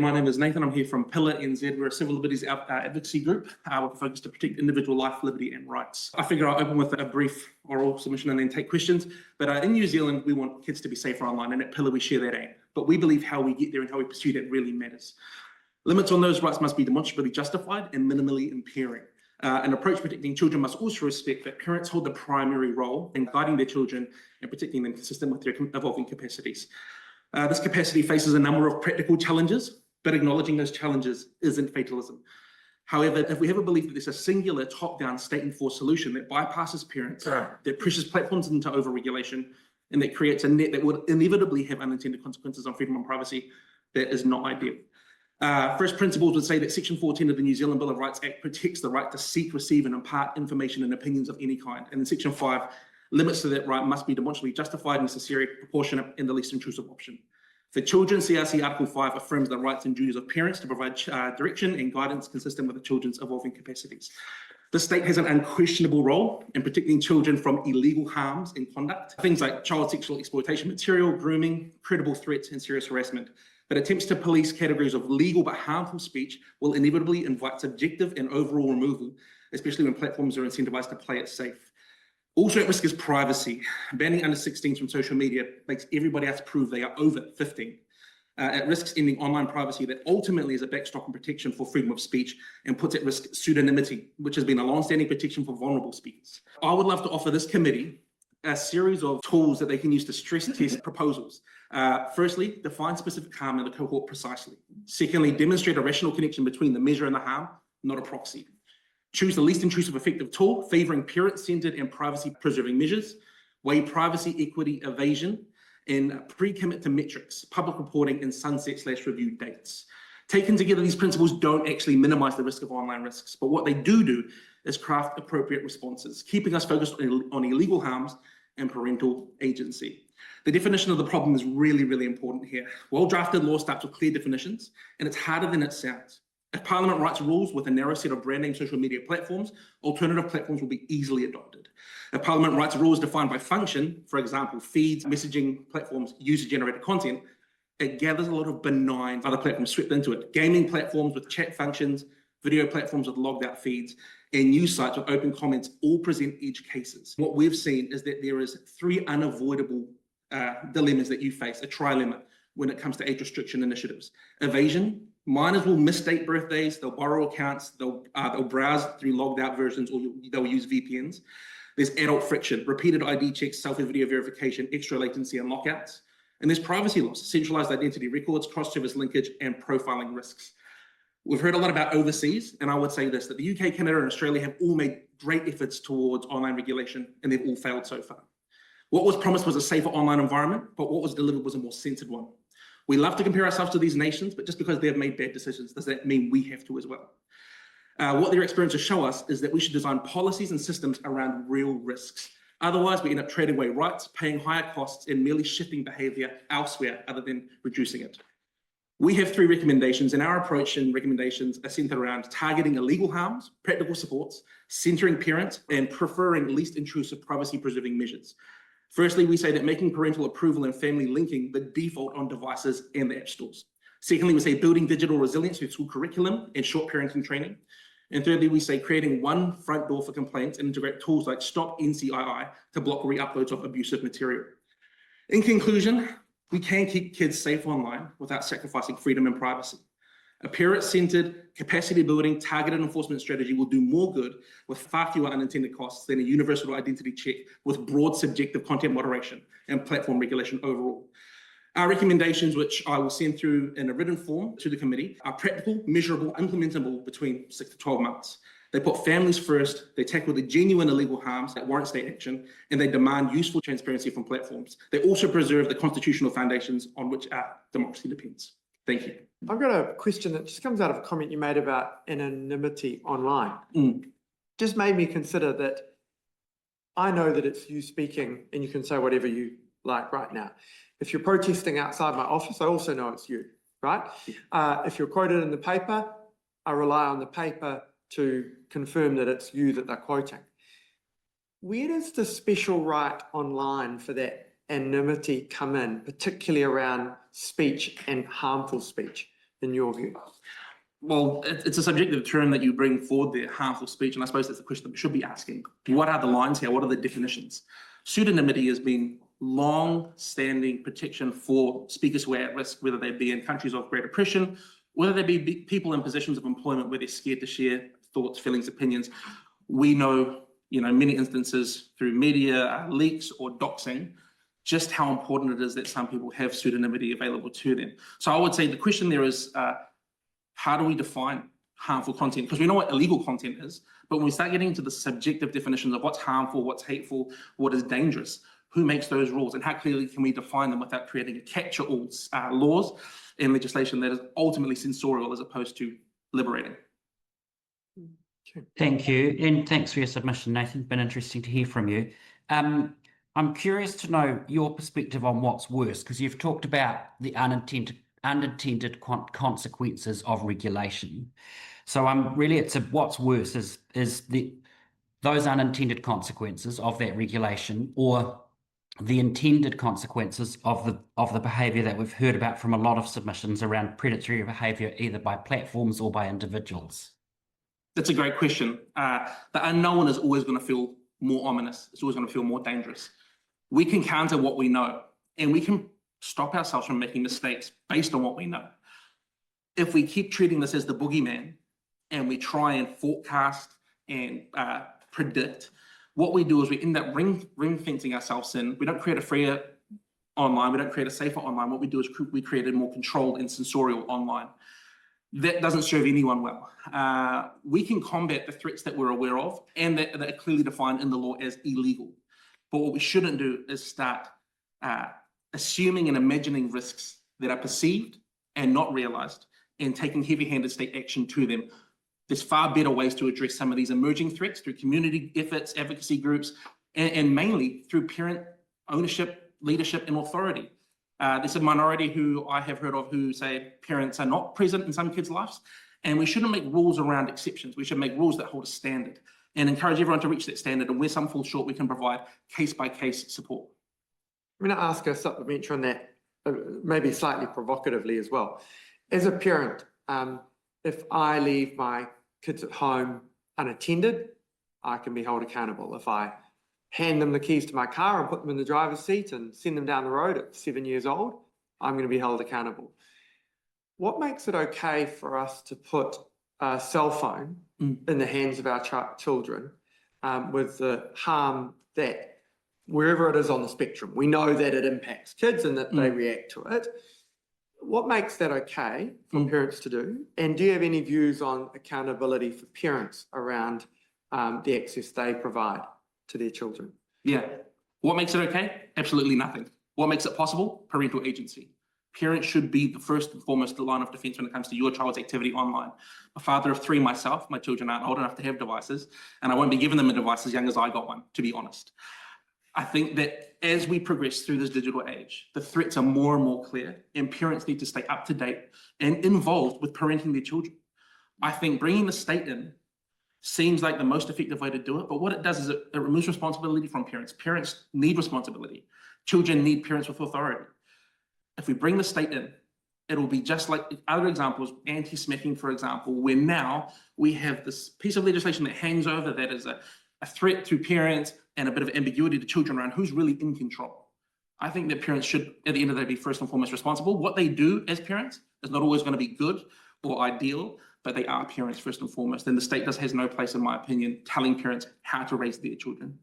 My name is Nathan. I'm here from Pillar NZ. We're a civil liberties advocacy group with a focus to protect individual life, liberty and rights. I figure I'll open with a brief oral submission and then take questions. But in New Zealand, we want kids to be safer online, and at Pillar we share that aim. But we believe how we get there and how we pursue that really matters. Limits on those rights must be demonstrably justified and minimally impairing. An approach protecting children must also respect that parents hold the primary role in guiding their children and protecting them consistent with their evolving capacities. This capacity faces a number of practical challenges, but acknowledging those challenges isn't fatalism. However, if we ever believe that there's a singular top-down state-enforced solution that bypasses parents, that pushes platforms into overregulation, and that creates a net that would inevitably have unintended consequences on freedom and privacy, that is not ideal. First principles would say that Section 14 of the New Zealand Bill of Rights Act protects the right to seek, receive and impart information and opinions of any kind. And then Section 5, limits to that right must be demonstrably justified, necessary, proportionate and the least intrusive option. For children, CRC Article 5 affirms the rights and duties of parents to provide direction and guidance consistent with the children's evolving capacities. The state has an unquestionable role in protecting children from illegal harms and conduct, things like child sexual exploitation material, grooming, credible threats and serious harassment. But attempts to police categories of legal but harmful speech will inevitably invite subjective and overall removal, especially when platforms are incentivized to play it safe. Also at risk is privacy. Banning under 16s from social media makes everybody else prove they are over 15. At risk ending online privacy that ultimately is a backstop and protection for freedom of speech and puts at risk pseudonymity, which has been a long-standing protection for vulnerable speakers. I would love to offer this committee a series of tools that they can use to stress test proposals. Firstly, define specific harm in the cohort precisely. Secondly, demonstrate a rational connection between the measure and the harm, not a proxy. Choose the least intrusive effective tool, favouring parent-centred and privacy-preserving measures. Weigh privacy, equity, evasion, and pre-commit to metrics, public reporting, and sunset/review dates. Taken together, these principles don't actually minimise the risk of online risks, but what they do is craft appropriate responses, keeping us focused on illegal harms and parental agency. The definition of the problem is really, really important here. Well-drafted law starts with clear definitions, and it's harder than it sounds. If Parliament writes rules with a narrow set of brand name social media platforms, alternative platforms will be easily adopted. If Parliament writes rules defined by function, for example, feeds, messaging platforms, user-generated content, it gathers a lot of benign other platforms swept into it. Gaming platforms with chat functions, video platforms with logged out feeds, and news sites with open comments all present edge cases. What we've seen is that there is three unavoidable dilemmas that you face, a trilemma, when it comes to age restriction initiatives. Evasion. Minors will misstate birthdays, they'll borrow accounts, they'll browse through logged out versions, or they'll use VPNs. There's adult friction, repeated ID checks, selfie video verification, extra latency and lockouts. And there's privacy loss, centralized identity records, cross-service linkage, and profiling risks. We've heard a lot about overseas, and I would say this, that the UK, Canada, and Australia have all made great efforts towards online regulation, and they've all failed so far. What was promised was a safer online environment, but what was delivered was a more centered one. We love to compare ourselves to these nations, but just because they've made bad decisions, does that mean we have to as well? What their experiences show us is that we should design policies and systems around real risks. Otherwise, we end up trading away rights, paying higher costs, and merely shifting behavior elsewhere other than reducing it. We have three recommendations, and our approach and recommendations are centered around targeting illegal harms, practical supports, centering parents, and preferring least intrusive privacy-preserving measures. Firstly, we say that making parental approval and family linking the default on devices and the app stores. Secondly, we say building digital resilience through school curriculum and short parenting training. And thirdly, we say creating one front door for complaints and integrate tools like Stop NCII to block re-uploads of abusive material. In conclusion, we can keep kids safe online without sacrificing freedom and privacy. A parent-centered, capacity-building, targeted enforcement strategy will do more good with far fewer unintended costs than a universal identity check with broad subjective content moderation and platform regulation overall. Our recommendations, which I will send through in a written form to the committee, are practical, measurable, implementable between 6 to 12 months. They put families first, they tackle the genuine illegal harms that warrant state action, and they demand useful transparency from platforms. They also preserve the constitutional foundations on which our democracy depends. Thank you. I've got a question that just comes out of a comment you made about anonymity online. Just made me consider that I know that it's you speaking and you can say whatever you like right now. If you're protesting outside my office, I also know it's you, right? If you're quoted in the paper, I rely on the paper to confirm that it's you that they're quoting. Where does the special right online for that anonymity come in, particularly around speech and harmful speech? in your view? Well, it's a subjective term that you bring forward there, harmful speech, and I suppose that's the question that we should be asking. What are the lines here? What are the definitions? Pseudonymity has been long-standing protection for speakers who are at risk, whether they be in countries of great oppression, whether they be people in positions of employment where they're scared to share thoughts, feelings, opinions. We know, many instances through media leaks or doxing, just how important it is that some people have pseudonymity available to them. So I would say the question there is, how do we define harmful content? Because we know what illegal content is, but when we start getting into the subjective definitions of what's harmful, what's hateful, what is dangerous, who makes those rules, and how clearly can we define them without creating a catch-all laws and legislation that is ultimately censorial as opposed to liberating? Thank you, and thanks for your submission, Nathan. Been interesting to hear from you. I'm curious to know your perspective on what's worse, because you've talked about the unintended consequences of regulation. So what's worse is those unintended consequences of that regulation, or the intended consequences of the behaviour that we've heard about from a lot of submissions around predatory behaviour, either by platforms or by individuals? That's a great question. The unknown is always going to feel more ominous. It's always going to feel more dangerous. We can counter what we know, and we can stop ourselves from making mistakes based on what we know. If we keep treating this as the boogeyman and we try and forecast and predict, what we do is we end up ring fencing ourselves in. We don't create a freer online. We don't create a safer online. What we do is we create a more controlled and censorial online. That doesn't serve anyone well. We can combat the threats that we're aware of and that are clearly defined in the law as illegal. But what we shouldn't do is start assuming and imagining risks that are perceived and not realized, and taking heavy-handed state action to them. There's far better ways to address some of these emerging threats through community efforts, advocacy groups, and mainly through parent ownership, leadership, and authority. There's a minority who I have heard of who say parents are not present in some kids' lives, and we shouldn't make rules around exceptions. We should make rules that hold a standard and encourage everyone to reach that standard, and where some fall short, we can provide case-by-case support. I'm going to ask a supplementary on that, maybe slightly provocatively as well. As a parent, if I leave my kids at home unattended, I can be held accountable. If I hand them the keys to my car and put them in the driver's seat and send them down the road at 7 years old, I'm going to be held accountable. What makes it okay for us to put a cell phone in the hands of our children with the harm that wherever it is on the spectrum, we know that it impacts kids and that they react to it? What makes that okay for parents to do? And do you have any views on accountability for parents around the access they provide to their children? Yeah. What makes it okay? Absolutely nothing. What makes it possible? Parental agency. Parents should be the first and foremost line of defense when it comes to your child's activity online. A father of 3 myself, my children aren't old enough to have devices, and I won't be giving them a device as young as I got one, to be honest. I think that as we progress through this digital age, the threats are more and more clear, and parents need to stay up to date and involved with parenting their children. I think bringing the state in seems like the most effective way to do it, but what it does is it removes responsibility from parents. Parents need responsibility. Children need parents with authority. If we bring the state in, it'll be just like other examples, anti-smacking, for example, where now we have this piece of legislation that hangs over that is a threat to parents and a bit of ambiguity to children around who's really in control. I think that parents should, at the end of the day, be first and foremost responsible. What they do as parents is not always going to be good or ideal, but they are parents first and foremost. And the state has no place, in my opinion, telling parents how to raise their children.